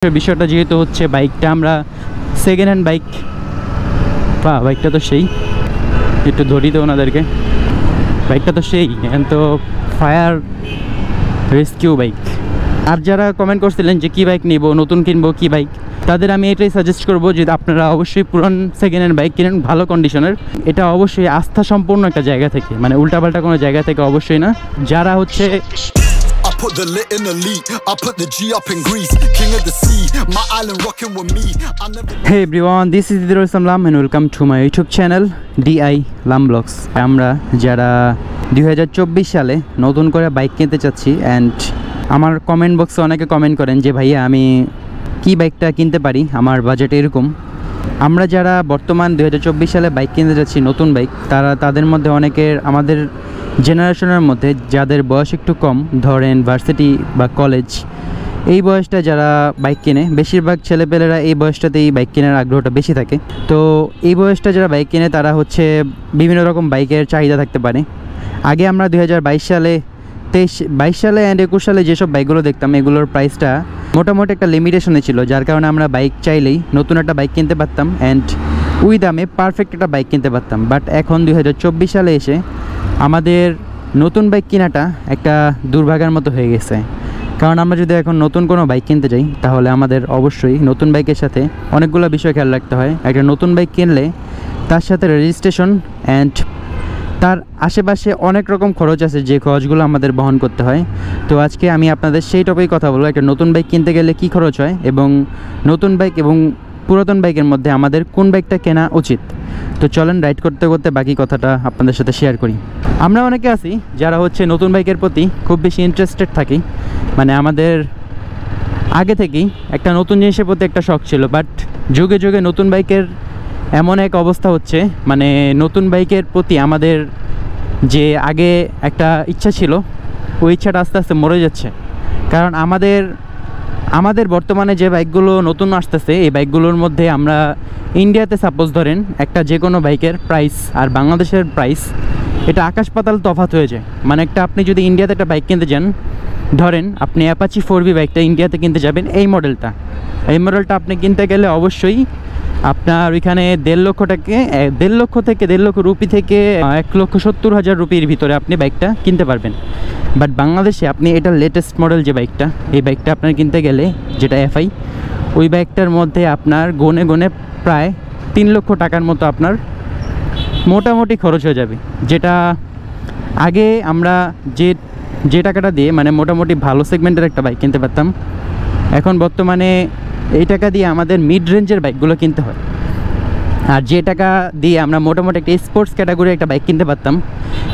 বিষয়টা যেহেতু হচ্ছে বাইকটা আমরা সেকেন্ড হ্যান্ড বাইক, বা বাইকটা তো সেই একটু ধরি তো ওনাদেরকে, বাইকটা তো সেই তো ফায়ার রেস্কিউ বাইক। আর যারা কমেন্ট করছিলেন যে কী বাইক নিব, নতুন কিনবো কী বাইক, তাদের আমি এটাই সাজেস্ট করবো যে আপনারা অবশ্যই পুরান সেকেন্ড হ্যান্ড বাইক কিনেন ভালো কন্ডিশনের। এটা অবশ্যই আস্থা সম্পূর্ণ একটা জায়গা থেকে, মানে উল্টাপাল্টা কোনো জায়গা থেকে অবশ্যই না। যারা হচ্ছে I put the lit in the lead, I put the G up in Greece, king of the sea, my island rocking with me. I never... Hey everyone, this is Idrul Islam Lam and welcome to my YouTube channel DI Lam Vlogs. আমরা যারা 2024 সালে নতুন করে bike কিনতে চাচ্ছি, and আমার comment বক্সে অনেকে কমেন্ট করেন যে ভাইয়া আমি কি বাইকটা কিনতে পারি, আমার বাজেট এরকম। আমরা যারা বর্তমান 2024 সালে বাইক কিনতে যাচ্ছি নতুন বাইক, তাদের মধ্যে অনেকের আমাদের জেনারেশনের মধ্যে যাদের বয়স একটু কম, ধরেন ভার্সিটি বা কলেজ, এই বয়সটা যারা বাইক কেনে, বেশিরভাগ ছেলেপেলেরা এই বয়সটাতেই বাইক কেনার আগ্রহটা বেশি থাকে। তো এই বয়সটা যারা বাইক কেনে তারা হচ্ছে বিভিন্ন রকম বাইকের চাহিদা থাকতে পারে। আগে আমরা 2022 সালে 22 সালে অ্যান্ড 21 সালে যেসব বাইকগুলো দেখতাম, এগুলোর প্রাইসটা মোটামুটি একটা লিমিটেশনে ছিল, যার কারণে আমরা বাইক চাইলেই নতুন একটা বাইক কিনতে পারতাম অ্যান্ড ওই দামে পারফেক্ট একটা বাইক কিনতে পারতাম। বাট এখন 2024 সালে এসে আমাদের নতুন বাইক কেনাটা একটা দুর্ভাগ্যের মতো হয়ে গেছে। কারণ আমরা যদি এখন নতুন কোনো বাইক কিনতে যাই, তাহলে আমাদের অবশ্যই নতুন বাইকের সাথে অনেকগুলো বিষয় খেয়াল রাখতে হয়। একটা নতুন বাইক কিনলে তার সাথে রেজিস্ট্রেশন অ্যান্ড তার আশেপাশে অনেক রকম খরচ আছে, যে খরচগুলো আমাদের বহন করতে হয়। তো আজকে আমি আপনাদের সেই টপিকে কথা বলবো, একটা নতুন বাইক কিনতে গেলে কী খরচ হয় এবং নতুন বাইক এবং পুরাতন বাইকের মধ্যে আমাদের কোন বাইকটা কেনা উচিত। তো চলেন রাইড করতে করতে বাকি কথাটা আপনাদের সাথে শেয়ার করি। আমরা অনেকে আছি যারা হচ্ছে নতুন বাইকের প্রতি খুব বেশি ইন্টারেস্টেড থাকি, মানে আমাদের আগে থেকেই একটা নতুন জিনিসের প্রতি একটা শখ ছিল। বাট যুগে যুগে নতুন বাইকের এমন এক অবস্থা হচ্ছে, মানে নতুন বাইকের প্রতি আমাদের যে আগে একটা ইচ্ছা ছিল, ওই ইচ্ছাটা আস্তে আস্তে মরে যাচ্ছে। কারণ আমাদের বর্তমানে যে বাইকগুলো নতুন আসতেছে, এই বাইকগুলোর মধ্যে আমরা ইন্ডিয়াতে সাপোজ ধরেন একটা যে কোনো বাইকের প্রাইস আর বাংলাদেশের প্রাইস, এটা আকাশ পাতাল তফাৎ হয়ে যায়। মানে আপনি যদি ইন্ডিয়াতে একটা বাইক কিনতে যান, ধরেন আপনি অ্যাপাচি 4V বাইকটা ইন্ডিয়াতে কিনতে যাবেন, এই মডেলটা আপনি কিনতে গেলে অবশ্যই আপনার ওইখানে 1.5 লক্ষ থেকে 1.5 লক্ষ রুপি থেকে 1,70,000 রুপির ভিতরে আপনি বাইকটা কিনতে পারবেন। বাট বাংলাদেশে আপনি এটা লেটেস্ট মডেল যে বাইকটা, এই বাইকটা আপনার কিনতে গেলে, যেটা FI, ওই বাইকটার মধ্যে আপনার গনে গনে প্রায় 3 লক্ষ টাকার মতো আপনার মোটামুটি খরচ হয়ে যাবে। যেটা আগে আমরা যে টাকাটা দিয়ে মানে মোটামুটি ভালো সেগমেন্টের একটা বাইক কিনতে পারতাম, এখন বর্তমানে এই টাকা দিয়ে আমাদের মিড রেঞ্জের বাইকগুলো কিনতে হয়। আর যে টাকা দিয়ে আমরা মোটামুটি একটা স্পোর্টস ক্যাটাগরির একটা বাইক কিনতে পারতাম,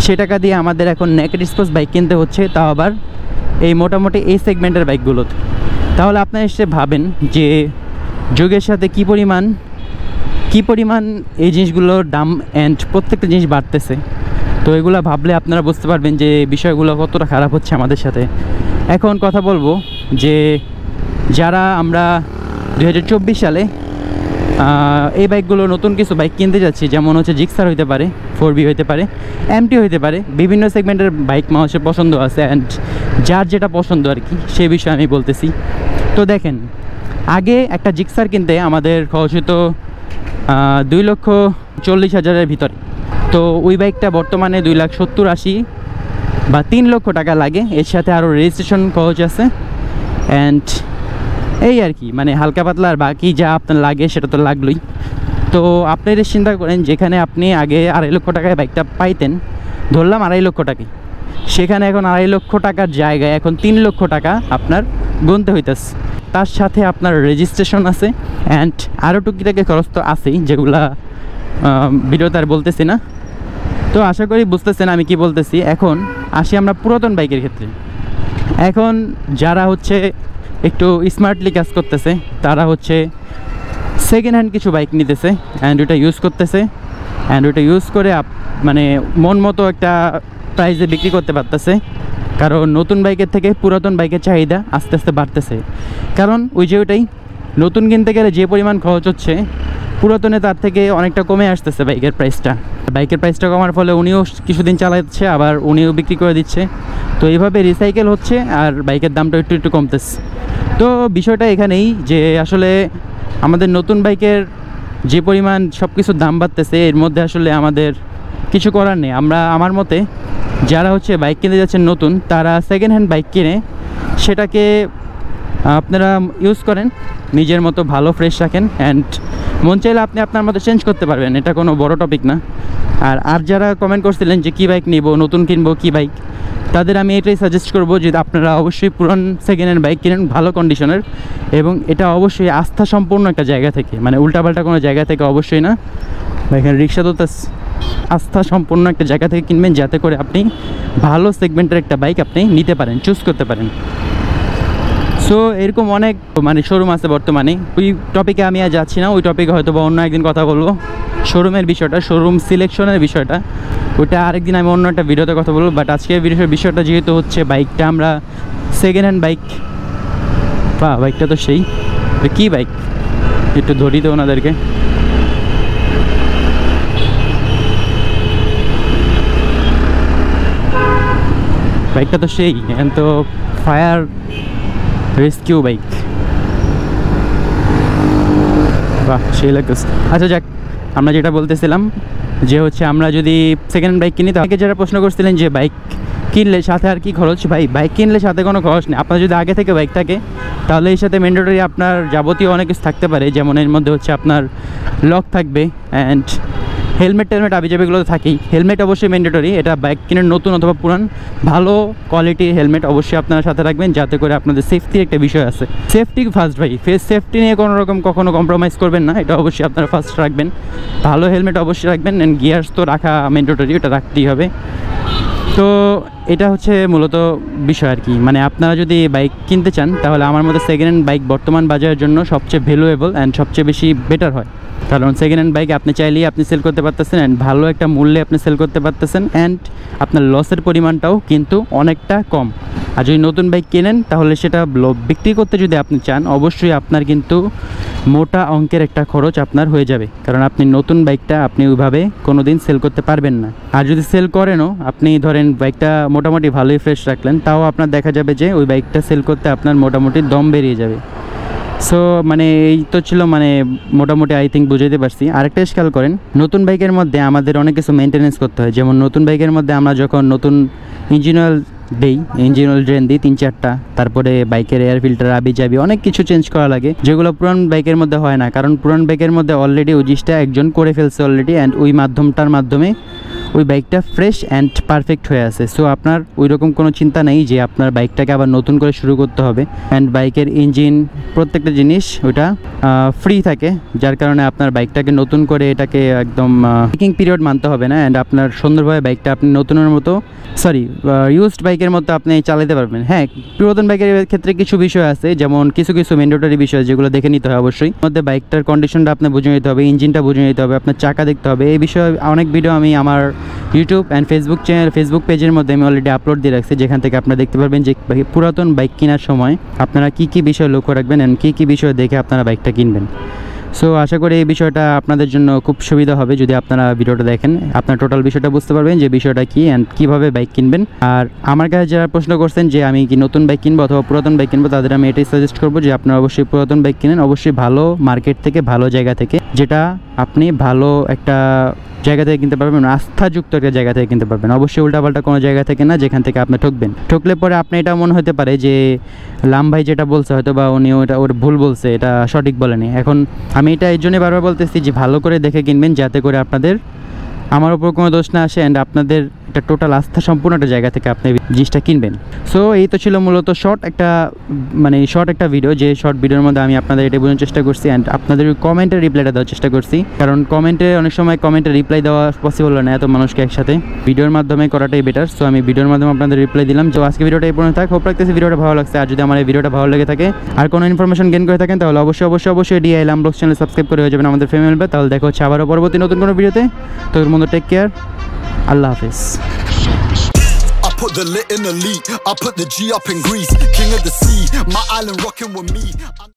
সে টাকা দিয়ে আমাদের এখন নেকেড স্পোর্টস বাইক কিনতে হচ্ছে, তাও আবার এই মোটামুটি এই সেগমেন্টের বাইকগুলোতে। তাহলে আপনারা এসে ভাবেন যে যুগের সাথে কী পরিমাণ এই জিনিসগুলোর দাম অ্যান্ড প্রত্যেকটা জিনিস বাড়তেছে। তো এগুলো ভাবলে আপনারা বুঝতে পারবেন যে বিষয়গুলো কতটা খারাপ হচ্ছে আমাদের সাথে। এখন কথা বলবো যে যারা আমরা 2024 সালে এই বাইকগুলো নতুন কিছু বাইক কিনতে যাচ্ছি, যেমন হচ্ছে জিক্সার হইতে পারে, 4V হইতে পারে, MT হইতে পারে, বিভিন্ন সেগমেন্টের বাইক মানুষের পছন্দ আছে অ্যান্ড যার যেটা পছন্দ আর কি, সে বিষয়ে আমি বলতেছি। তো দেখেন, আগে একটা জিক্সার কিনতে আমাদের খরচ হতো 2,40,000-এর ভিতরে। তো ওই বাইকটা বর্তমানে 2,70,000-80 বা 3 লক্ষ টাকা লাগে, এর সাথে আরও রেজিস্ট্রেশন খরচ আছে অ্যান্ড এই আর কি, মানে হালকা পাতলা আর বাকি যা আপনার লাগে সেটা তো লাগলোই। তো আপনি এটা চিন্তা করেন, যেখানে আপনি আগে 2.5 লক্ষ টাকায় বাইকটা পাইতেন, ধরলাম 2.5 লক্ষ টাকায়, সেখানে এখন 2.5 লক্ষ টাকার জায়গায় এখন 3 লক্ষ টাকা আপনার গুনতে হইতেছে। তার সাথে আপনার রেজিস্ট্রেশন আছে অ্যান্ড আরও টুকিটাকি খরচ তো আছেই, যেগুলা ভিডিওতে আর বলতেছি না। তো আশা করি বুঝতেছেন আমি কি বলতেছি। এখন আসি আমরা পুরাতন বাইকের ক্ষেত্রে। এখন যারা হচ্ছে একটু স্মার্টলি কাজ করতেছে, তারা হচ্ছে সেকেন্ড হ্যান্ড কিছু বাইক নিতেছে অ্যান্ড ওটা ইউজ করতেছে অ্যান্ড ওটা ইউজ করে মানে মন মতো একটা প্রাইসে বিক্রি করতে পারতেছে। কারণ নতুন বাইকের থেকে পুরাতন বাইকের চাহিদা আস্তে আস্তে বাড়তেছে। কারণ ওইটাই নতুন কিনতে গেলে যে পরিমাণ খরচ হচ্ছে, পুরাতনে তার থেকে অনেকটা কমে আসতেছে বাইকের প্রাইসটা কমার ফলে উনিও কিছুদিন চালাচ্ছে, আবার উনিও বিক্রি করে দিচ্ছে। তো এইভাবে রিসাইকেল হচ্ছে আর বাইকের দামটা একটু একটু কমতেছে। তো বিষয়টা এখানেই যে আসলে আমাদের নতুন বাইকের যে পরিমাণ সব কিছুর দাম বাড়তেছে, এর মধ্যে আসলে আমাদের কিছু করার নেই। আমার মতে যারা হচ্ছে বাইক কিনতে যাচ্ছেন নতুন, তারা সেকেন্ড হ্যান্ড বাইক কিনে সেটাকে আপনারা ইউজ করেন, নিজের মতো ভালো ফ্রেশ রাখেন, অ্যান্ড মন চাইলে আপনি আপনার মতো চেঞ্জ করতে পারবেন, এটা কোনো বড় টপিক না। আর যারা কমেন্ট করছিলেন যে কী বাইক নিব, নতুন কিনবো কী বাইক, তাদের আমি এটাই সাজেস্ট করবো যে আপনারা অবশ্যই পুরান সেকেন্ড হ্যান্ড বাইক কিনেন ভালো কন্ডিশনের, এবং এটা অবশ্যই আস্থা সম্পূর্ণ একটা জায়গা থেকে, মানে উল্টাপাল্টা কোনো জায়গা থেকে অবশ্যই না। বা এখানে রিক্সা তো আস্থা সম্পূর্ণ একটা জায়গা থেকে কিনবেন, যাতে করে আপনি ভালো সেগমেন্টের একটা বাইক আপনি নিতে পারেন, চুজ করতে পারেন। সো এরকম অনেক মানে শোরুম আছে বর্তমানে, ওই টপিকে আমি আর যাচ্ছি না, ওই টপিকে হয়তো বা অন্য একদিন কথা বলবো। শোরুমের বিষয়টা, শোরুম সিলেকশনের বিষয়টা, ওইটা আরেকদিন আমি অন্য একটা ভিডিওতে কথা বলবো। বাট আজকের বিষয়টা যেহেতু হচ্ছে বাইকটা আমরা সেকেন্ড হ্যান্ড বাইক, বা বাইকটা তো সেই কী বাইক একটু ধরি তো ওনাদেরকে। বাইকটা তো সেই এখন তো ফায়ার রেস্কিউ বাইক, বাহ সেই লাগতেছে। আচ্ছা যাক, আমরা যেটা বলতেছিলাম যে হচ্ছে আমরা যদি সেকেন্ড হ্যান্ড বাইক কিনি, তাকে যারা প্রশ্ন করছিলেন যে বাইক কিনলে সাথে আর কি খরচ, ভাই বাইক কিনলে সাথে কোনো খরচ নেই। আপনার যদি আগে থেকে বাইক থাকে তাহলে এর সাথে ম্যান্ডেটরি আপনার যাবতীয় অনেক কিছু থাকতে পারে, যেমন এর মধ্যে হচ্ছে আপনার লক থাকবে, অ্যান্ড হেলমেট আবিজাবিগুলো তো থাকেই। হেলমেট অবশ্যই ম্যান্ডেটরি, এটা বাইক কিনের নতুন অথবা পুরান ভালো কোয়ালিটির হেলমেট অবশ্যই আপনারা সাথে রাখবেন, যাতে করে আপনাদের সেফটির একটা বিষয় আছে। সেফটি ফার্স্ট ভাই, সেফটি নিয়ে কোনো রকম কখনো কম্প্রোমাইজ করবেন না, এটা অবশ্যই আপনারা ফার্স্ট রাখবেন। ভালো হেলমেট অবশ্যই রাখবেন, অ্যান্ড গিয়ার্স তো রাখা ম্যান্ডেটরি, ওটা রাখতেই হবে। তো এটা হচ্ছে মূলত বিষয় আর কি। মানে আপনারা যদি বাইক কিনতে চান তাহলে আমার মতে সেকেন্ড হ্যান্ড বাইক বর্তমান বাজারের জন্য সবচেয়ে ভ্যালুয়েবল অ্যান্ড সবচেয়ে বেশি বেটার হয়, কারণ সেকেন্ড হ্যান্ড বাইক আপনি চাইলেই আপনি সেল করতে পারতেছেন, অ্যান্ড ভালো একটা মূল্যে আপনি সেল করতে পারতেছেন, অ্যান্ড আপনার লসের পরিমাণটাও কিন্তু অনেকটা কম। আর যদি নতুন বাইক কেনেন তাহলে সেটা বিক্রি করতে যদি আপনি চান, অবশ্যই আপনার কিন্তু মোটা অঙ্কের একটা খরচ আপনার হয়ে যাবে, কারণ আপনি নতুন বাইকটা আপনি ওইভাবে কোনো দিন সেল করতে পারবেন না। আর যদি সেল করেনও, আপনি ধরেন বাইকটা মোটামুটি ভালোই ফ্রেশ রাখলেন, তাও আপনার দেখা যাবে যে ওই বাইকটা সেল করতে আপনার মোটামুটি দম বেরিয়ে যাবে। সো মানে এই তো ছিল, মানে মোটামুটি আই থিঙ্ক বুঝাইতে পারছি। আরেকটা খেয়াল করেন, নতুন বাইকের মধ্যে আমাদের অনেক কিছু মেনটেনেন্স করতে হয়। যেমন নতুন বাইকের মধ্যে আমরা যখন নতুন ইঞ্জিন অয়েল ড্রেন দিই 3-4টা, তারপরে বাইকের এয়ার ফিল্টার আবিজাবি অনেক কিছু চেঞ্জ করা লাগে, যেগুলো পুরান বাইকের মধ্যে হয় না, কারণ পুরান বাইকের মধ্যে অলরেডি ওই জিনিসটা একজন করে ফেলছে অলরেডি, অ্যান্ড ওই মাধ্যমে ওই বাইকটা ফ্রেশ অ্যান্ড পারফেক্ট হয়ে আছে। সো আপনার ওই রকম কোনো চিন্তা নেই যে আপনার বাইকটাকে আবার নতুন করে শুরু করতে হবে, অ্যান্ড বাইকের ইঞ্জিন প্রত্যেকটা জিনিস ওটা ফ্রি থাকে, যার কারণে আপনার বাইকটাকে নতুন করে এটাকে একদম চেকিং পিরিয়ড মানতে হবে না, অ্যান্ড আপনার সুন্দরভাবে বাইকটা আপনি নতুনের মতো ইউজড বাইকের মতো আপনি চালাতে পারবেন। হ্যাঁ, পুরাতন বাইকের ক্ষেত্রে কিছু বিষয় আছে, যেমন কিছু ম্যান্ডেটরি বিষয় যেগুলো দেখে নিতে হয় অবশ্যই। মধ্যে বাইকটার কন্ডিশনটা আপনি বুঝে নিতে হবে, ইঞ্জিনটা বুঝে নিতে হবে, আপনার চাকা দেখতে হবে। এই বিষয়ে অনেক ভিডিও আমি আমার ইউটিউব অ্যান্ড ফেসবুক পেজের মধ্যে আমি অলরেডি আপলোড দিয়ে রাখছি, যেখান থেকে আপনারা দেখতে পারবেন যে পুরাতন বাইক কেনার সময় আপনারা কী বিষয় লক্ষ্য রাখবেন অ্যান্ড কী বিষয় দেখে আপনারা বাইকটা কিনবেন। সো আশা করি এই বিষয়টা আপনাদের জন্য খুব সুবিধা হবে, যদি আপনারা ভিডিওটা দেখেন আপনার টোটাল বিষয়টা বুঝতে পারবেন যে বিষয়টা কী অ্যান্ড কীভাবে বাইক কিনবেন। আর আমার কাছে যারা প্রশ্ন করছেন যে আমি কি নতুন বাইক কিনবো অথবা পুরাতন বাইক কিনবো, তাদের আমি এটাই সাজেস্ট করবো যে আপনারা অবশ্যই পুরাতন বাইক কিনেন, অবশ্যই ভালো মার্কেট থেকে, ভালো জায়গা থেকে, যেটা আপনি ভালো একটা জায়গা থেকে কিনতে পারবেন, আস্থাযুক্ত একটা জায়গা থেকে কিনতে পারবেন। অবশ্যই উল্টাপাল্টা কোনো জায়গা থেকে না, যেখান থেকে আপনি ঠকলে পরে আপনি এটা মনে হতে পারে যে লাম ভাই যেটা বলছে হয়তো বা উনি ওর ভুল বলছে, এটা সঠিক বলেনি। এখন আমি এটা এই জন্যই বারবার বলতেছি যে ভালো করে দেখে কিনবেন, যাতে করে আপনাদের আমার ওপর কোনো দোষ না আসে, অ্যান্ড আপনাদের একটা টোটাল আস্থা সম্পূর্ণ একটা জায়গা থেকে আপনি জিনিসটা কিনবেন। সো এই তো ছিল মূলত শর্ট একটা ভিডিও, যে শর্ট ভিডিওর মধ্যে আমি আপনাদের এটা বোঝানোর চেষ্টা করছি, অ্যান্ড আপনাদের কমেন্টের রিপ্লাইটা দেওয়ার চেষ্টা করছি, কারণ অনেক সময় কমেন্টে রিপ্লাই দেওয়া পসিবল হয় না এত মানুষকে একসাথে, ভিডিওর মাধ্যমে করাটাই বেটার। সো আমি ভিডিওর মাধ্যমে আপনাদের রিপ্লাই দিলাম। তো আজকে ভিডিওটা এই পর্যন্ত থাক, হোপ রাখতেছি ভিডিওটা ভালো লাগছে। আর যদি আমার এই ভিডিওটা ভালো লেগে থাকে আর কোনো ইনফরমেশন গেইন করে থাকেন, তাহলে অবশ্যই DI লাম ব্লগস চ্যানেল সাবস্ক্রাইব করে হয়ে যাবেন আমাদের ফ্যামিলি মেম্বার। তাহলে দেখা হচ্ছে আবারও পরবর্তী নতুন কোনো ভিডিওতে। তো এর মধ্যে টেক কেয়ার, আল্লাহ হাফেজ। I put the lit in the leak, I put the G up in Greece, king of the sea, my island rocking with me.